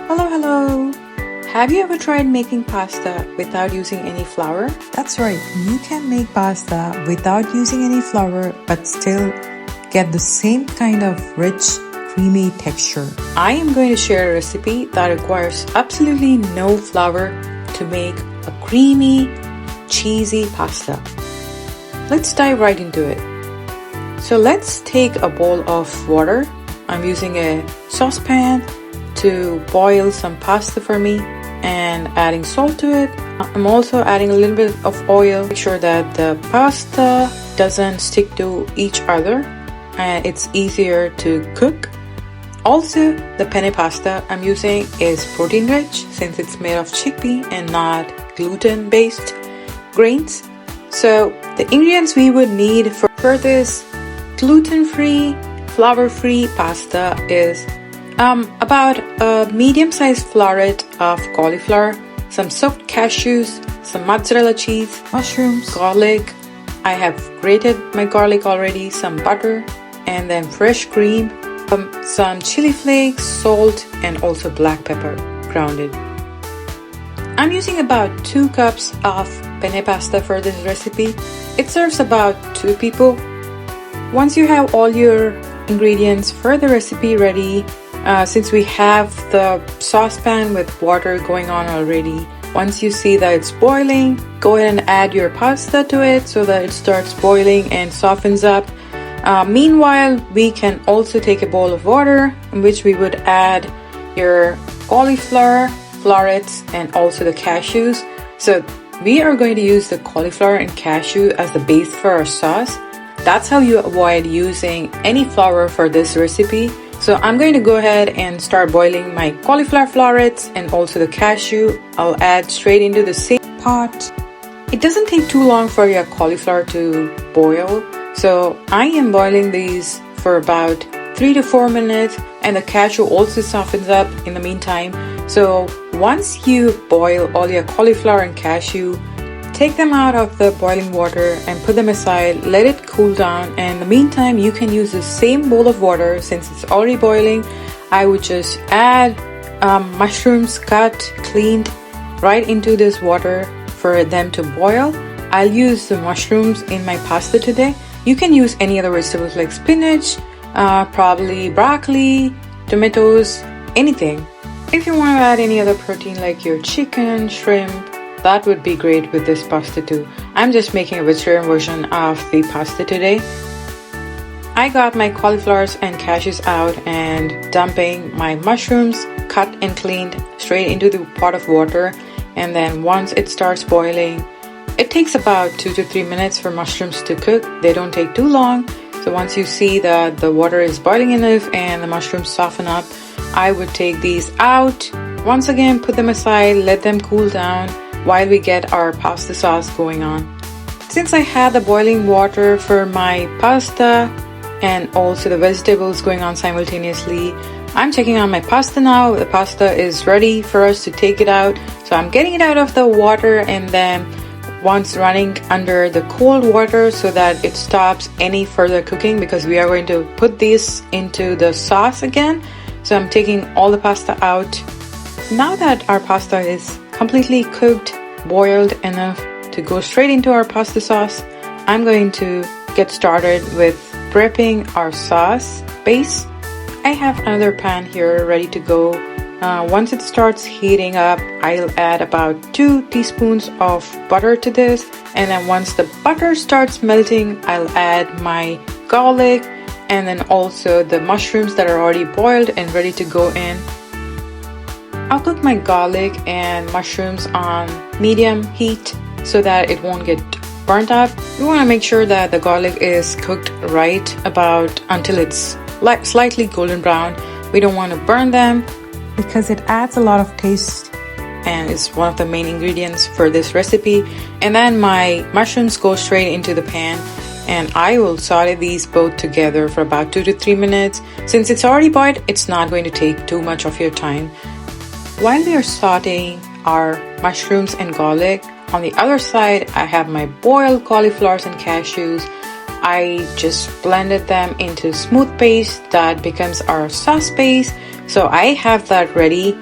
Hello! Have you ever tried making pasta without using any flour? That's right, you can make pasta without using any flour but still get the same kind of rich, creamy texture. I am going to share a recipe that requires absolutely no flour to make a creamy, cheesy pasta. Let's dive right into it. So let's take a bowl of water. I'm using a saucepan to boil some pasta for me and adding salt to it. I'm also adding a little bit of oil. Make sure that the pasta doesn't stick to each other and it's easier to cook. Also, the penne pasta I'm using is protein rich since it's made of chickpea and not gluten based grains. So the ingredients we would need for this gluten-free, flour-free pasta is about a medium-sized floret of cauliflower, some soaked cashews, some mozzarella cheese, mushrooms, garlic. I have grated my garlic already, some butter, and then fresh cream, some chili flakes, salt, and also black pepper grounded. I'm using about 2 cups of penne pasta for this recipe. It serves about 2 people. Once you have all your ingredients for the recipe ready, since we have the saucepan with water going on already, once you see that it's boiling, go ahead and add your pasta to it so that it starts boiling and softens up. Meanwhile, we can also take a bowl of water in which we would add your cauliflower, florets, and also the cashews. So we are going to use the cauliflower and cashew as the base for our sauce. That's how you avoid using any flour for this recipe. So I'm going to go ahead and start boiling my cauliflower florets and also the cashew. I'll add straight into the same pot. It doesn't take too long for your cauliflower to boil. So I am boiling these for about 3 to 4 minutes, and the cashew also softens up in the meantime. So once you boil all your cauliflower and cashew, take them out of the boiling water and put them aside, let it cool down, and in the meantime you can use the same bowl of water. Since it's already boiling, I would just add mushrooms cut, cleaned right into this water for them to boil. I'll use the mushrooms in my pasta today. You can use any other vegetables like spinach, probably broccoli, tomatoes, anything. If you want to add any other protein like your chicken, shrimp, that would be great with this pasta too. I'm just making a vegetarian version of the pasta today. I got my cauliflowers and cashews out and dumping my mushrooms cut and cleaned straight into the pot of water. And then once it starts boiling, it takes about 2 to 3 minutes for mushrooms to cook. They don't take too long. So once you see that the water is boiling enough and the mushrooms soften up, I would take these out. Once again, put them aside, let them cool down while we get our pasta sauce going on. Since I had the boiling water for my pasta and also the vegetables going on simultaneously, I'm checking on my pasta now. The pasta is ready for us to take it out. So I'm getting it out of the water, and then once running under the cold water so that it stops any further cooking, because we are going to put this into the sauce again. So I'm taking all the pasta out. Now that our pasta is completely cooked, boiled enough to go straight into our pasta sauce, I'm going to get started with prepping our sauce base. I have another pan here ready to go. Once it starts heating up, I'll add about 2 teaspoons of butter to this, and then once the butter starts melting, I'll add my garlic and then also the mushrooms that are already boiled and ready to go in. I'll cook my garlic and mushrooms on medium heat so that it won't get burnt up. We want to make sure that the garlic is cooked right about until it's slightly golden brown. We don't want to burn them because it adds a lot of taste and it's one of the main ingredients for this recipe. And then my mushrooms go straight into the pan, and I will saute these both together for about 2 to 3 minutes. Since it's already boiled, it's not going to take too much of your time. While we are sauteing our mushrooms and garlic, on the other side, I have my boiled cauliflowers and cashews. I just blended them into smooth paste that becomes our sauce base. So I have that ready.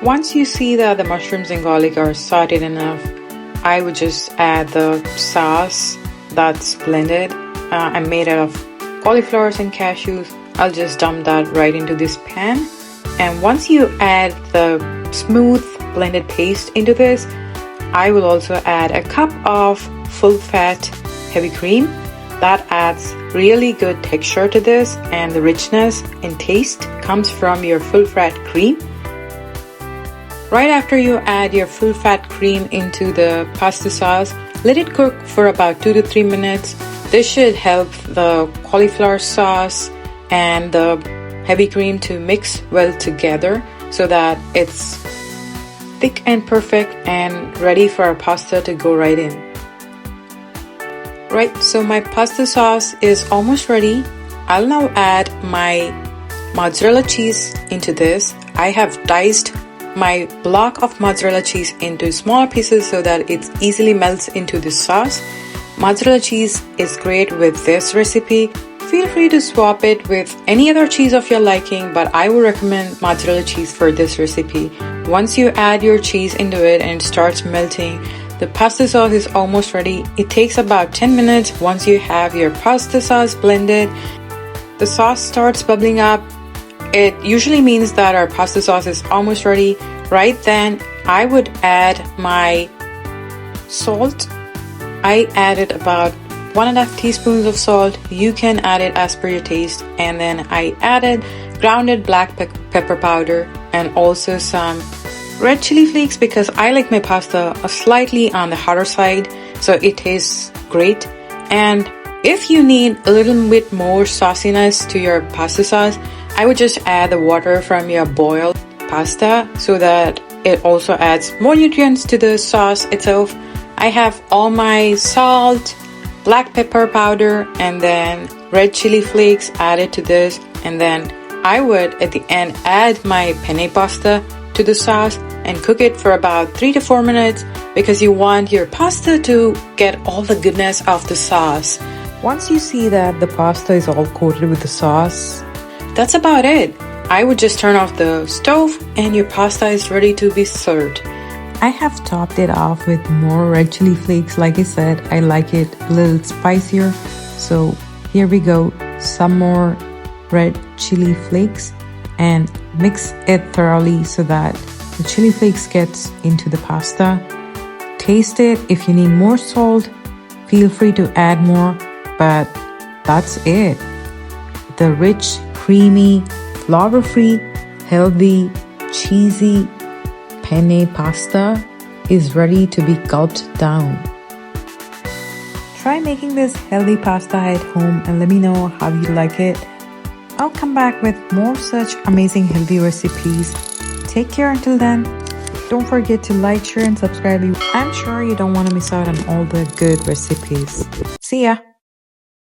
Once you see that the mushrooms and garlic are sauteed enough, I would just add the sauce that's blended. I'm made out of cauliflowers and cashews. I'll just dump that right into this pan. And once you add the smooth blended paste into this, I will also add a cup of full fat heavy cream. That adds really good texture to this, and the richness and taste comes from your full fat cream. Right after you add your full fat cream into the pasta sauce, let it cook for about 2 to 3 minutes. This should help the cauliflower sauce and the heavy cream to mix well together so that it's thick and perfect and ready for our pasta to go right in. Right, so my pasta sauce is almost ready. I'll now add my mozzarella cheese into this. I have diced my block of mozzarella cheese into smaller pieces so that it easily melts into the sauce. Mozzarella cheese is great with this recipe. Feel free to swap it with any other cheese of your liking, but I would recommend mozzarella cheese for this recipe. Once you add your cheese into it and it starts melting, the pasta sauce is almost ready. It takes about 10 minutes. Once you have your pasta sauce blended, the sauce starts bubbling up. It usually means that our pasta sauce is almost ready. Right then, I would add my salt. I added about 1.5 teaspoons of salt. You can add it as per your taste. And then I added grounded black pepper powder and also some red chili flakes because I like my pasta slightly on the hotter side, so it tastes great. And if you need a little bit more sauciness to your pasta sauce, I would just add the water from your boiled pasta so that it also adds more nutrients to the sauce itself. I have all my salt, black pepper powder, and then red chili flakes added to this. And then I would at the end add my penne pasta to the sauce and cook it for about 3 to 4 minutes because you want your pasta to get all the goodness of the sauce. Once you see that the pasta is all coated with the sauce, that's about it. I would just turn off the stove and your pasta is ready to be served. I have topped it off with more red chili flakes. Like I said, I like it a little spicier. So here we go, some more red chili flakes, and mix it thoroughly so that the chili flakes gets into the pasta. Taste it. If you need more salt, feel free to add more, but that's it. The rich, creamy, flour-free, healthy, cheesy penne pasta is ready to be gulped down. Try making this healthy pasta at home and let me know how you like it. I'll come back with more such amazing healthy recipes. Take care until then. Don't forget to like, share, and subscribe. I'm sure you don't want to miss out on all the good recipes. See ya!